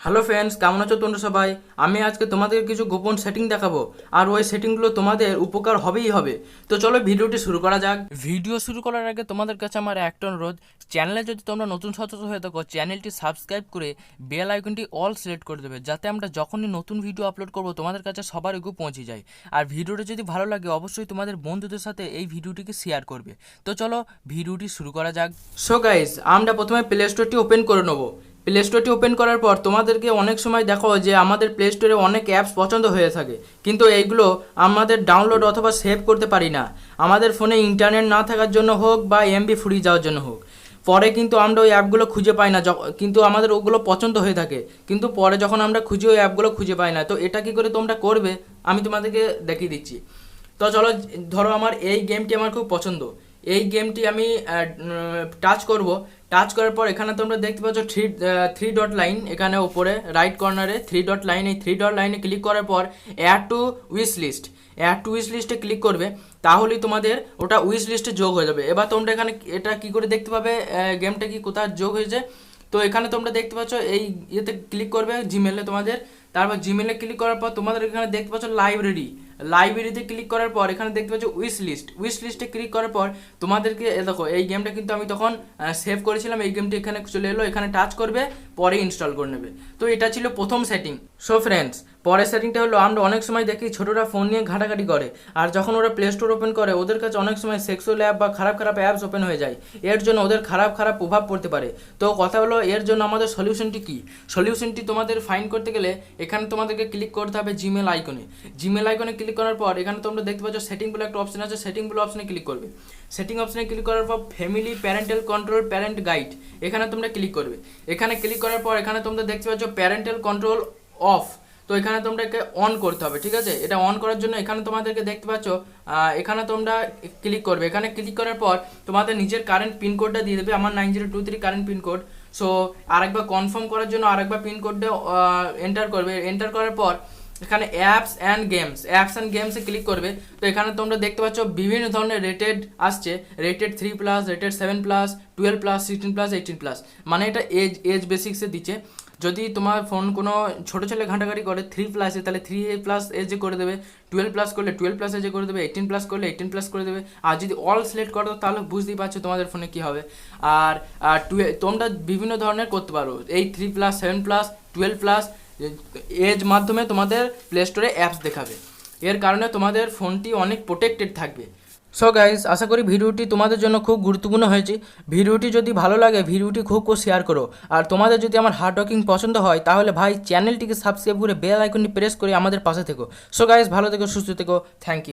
Hello friends, কেমন আছো তোমরা সবাই? আমি আজকে তোমাদের কিছু গোপন সেটিং দেখাবো, আর ওই সেটিংগুলো তোমাদের উপকার হবেই হবে। তো চলো ভিডিওটি শুরু করা যাক। ভিডিও শুরু করার আগে তোমাদের কাছে আমার একটা অনুরোধ, চ্যানেলে যদি তোমরা নতুন সদস্য হয়ে থাকো চ্যানেলটি সাবস্ক্রাইব করে বেল আইকনটি অল সিলেক্ট করে দেবে, যাতে আমরা যখনই নতুন ভিডিও আপলোড করব তোমাদের কাছে সবার আগে পৌঁছে যায়। আর ভিডিওটি যদি ভালো লাগে অবশ্যই তোমাদের বন্ধুদের সাথে এই ভিডিওটিকে শেয়ার করবে। তো চলো ভিডিওটি শুরু করা যাক। সো গাইস, আমরা প্রথমে প্লে স্টোরটি ওপেন করে নেবো। প্লে স্টোরটি ওপেন করার পর তোমাদেরকে অনেক সময় দেখো যে আমাদের প্লে স্টোরে অনেক অ্যাপস পছন্দ হয়ে থাকে, কিন্তু এইগুলো আমাদের ডাউনলোড অথবা সেভ করতে পারি না। আমাদের ফোনে ইন্টারনেট না থাকার জন্য হোক বা এমবি ফুরিয়ে যাওয়ার জন্য হোক, পরে কিন্তু আমরা ওই অ্যাপগুলো খুঁজে পাই না। কিন্তু আমাদের ওগুলো পছন্দ হয়ে থাকে, কিন্তু পরে যখন আমরা খুঁজি ওই অ্যাপগুলো খুঁজে পাই না। তো এটা কী করে তোমরা করবে আমি তোমাদেরকে দেখিয়ে দিচ্ছি। তো চলো, ধরো আমার এই গেমটি আমার খুব পছন্দ, এই গেমটি আমি টাচ করব। টাচ করার পর এখানে তোমরা দেখতে পাচ্ছ থ্রি ডট লাইন, এখানে উপরে রাইট কর্নারে থ্রি ডট লাইন। এই থ্রি ডট লাইনে ক্লিক করার পর add to wish list, add to wish লিস্টে ক্লিক করবে, তাহলেই তোমাদের ওটা উইশ লিস্টে যোগ হয়ে যাবে। এবার তোমরা এখানে এটা কি করে দেখতে পাবে গেমটা কি কোথায় যোগ হয়েছে। তো এখানে তোমরা দেখতে পাচ্ছ এই ইয়েতে ক্লিক করবে জিমেলে তোমাদের, তারপর জিমেলে ক্লিক করার পর তোমাদের এখানে দেখতে পাচ্ছ লাইব্রেরিতে ক্লিক করার পর এখানে দেখতে পাচ্ছ উইশ লিস্টে ক্লিক করার পর তোমাদেরকে দেখো এই গেমটা কিন্তু আমি তখন সেভ করেছিলাম। এই গেমটি এখানে চলে এলো, এখানে টাচ করবে, পরে ইনস্টল করে নেবে। তো এটা ছিল প্রথম সেটিং। সো ফ্রেন্ডস, পরের সেটিংটা হলো, আমরা অনেক সময় দেখি ছোটরা ফোন নিয়ে ঘাটাঘাটি করে, আর যখন ওরা প্লে স্টোর ওপেন করে ওদের কাছে অনেক সময় সেক্সুয়াল অ্যাপ বা খারাপ খারাপ অ্যাপস ওপেন হয়ে যায়। এর জন্য ওদের খারাপ খারাপ প্রভাব পড়তে পারে। তো কথা হলো, এর জন্য আমাদের সলিউশনটি কী? সলিউশনটি তোমাদের ফাইন্ড করতে গেলে এখানে তোমাদেরকে ক্লিক করতে হবে জিমেল আইকনে ক্লিক করার পর এখানে তোমরা দেখতে পাচ্ছ সেটিং বলে একটা অপশন আছে, সেটিং বলে অপশনে ক্লিক করবে। সেটিং অপশনে ক্লিক করার পর family parental control parent guide, এখানে তোমরা ক্লিক করবে। এখানে ক্লিক করার পর এখানে তোমরা দেখতে পাচ্ছ প্যারেন্টাল কন্ট্রোল অফ, তো এখানে তোমরাকে অন করতে হবে, ঠিক আছে? এটা অন করার জন্য এখানে তোমাদেরকে দেখতে পাচ্ছ এখানে তোমরা ক্লিক করবে। এখানে ক্লিক করার পর তোমাদের নিজের কারেন্ট পিনকোডটা দিয়ে দেবে, আমার 9023 কারেন্ট পিনকোড। সো আরেকবার কনফার্ম করার জন্য আরেকবার পিনকোডটা এন্টার করবে। এন্টার করার পর এখানে অ্যাপস অ্যান্ড গেমসে ক্লিক করবে। তো এখানে তোমরা দেখতে পাচ্ছ বিভিন্ন ধরনের রেটেড আসছে, রেটেড 3+, রেটেড 7+, 12+, 16+, 18+, মানে এটা এজ বেসিক্সে দিচ্ছে। যদি তোমার ফোন কোনো ছোটো ছেলে ঘাঁটাঘাঁটি করে 3+, তাহলে 3+ এজে করে দেবে, 12+ করলে 12+ এজে করে দেবে, 18+ করলে 18+ করে দেবে। আর যদি অল সিলেক্ট করো তাহলে বুঝতেই পারছো তোমাদের ফোনে কী হবে। আর তোমরা বিভিন্ন ধরনের করতে পারো, এই 3+, 7+, 12+ এজ মাধ্যমে তোমাদের প্লে স্টোরে অ্যাপস দেখাবে। এর কারণে তোমাদের ফোনটি অনেক প্রোটেক্টেড থাকবে। সো গাইস, আশা করি ভিডিওটি তোমাদের জন্য খুব গুরুত্বপূর্ণ হয়েছে। ভিডিওটি যদি ভালো লাগে ভিডিওটি খুব শেয়ার করো। আর তোমাদের যদি আমার হার্ড ওয়ার্কিং পছন্দ হয় তাহলে ভাই চ্যানেলটিকে সাবস্ক্রাইব করে বেল আইকনটি প্রেস করে আমাদের পাশে থেকো। সো গাইস, ভালো থেকো, সুস্থ থেকো, থ্যাংক ইউ।